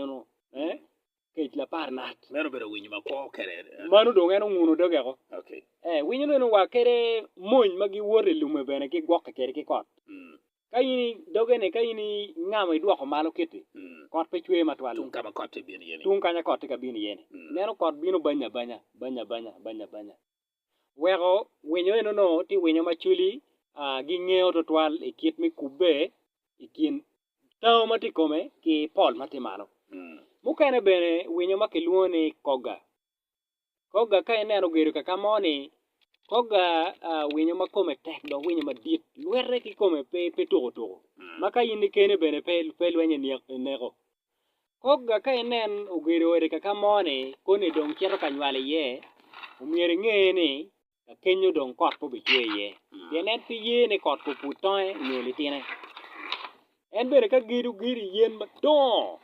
no kech la par nat meno bedo winyo ma ko kere mano dong en ng'uno dogego okay winyo no wa kere mony ma giwuore lume bene ki gwok kere ki kot ka ini dogene ka ini ng'ama idwoko malo kiti kot pe chwe matwal tung kama kot bin yeni tung kanya kot ka bin yeni neno kot bino banya wego winyo eno no ti winyo machuli gi ng'eyo to twal e kit mi kube ikin tao mati kome ki pol mati malo mukene bene winyo ma kiluongo ni koga ka ineno gero kaka moni koga winyo ma kome tek do winyo madit lwere ki kome pe togo maka in kene bene pe lwenye nego koga ka inen ogero ere kaka moni kone dong chero kanywale ye umiere ng'eye ni kenyo dong kot po bichwe ye en pi ye ne kot po putoe nyoli tine en bene ka giru giri yen madongo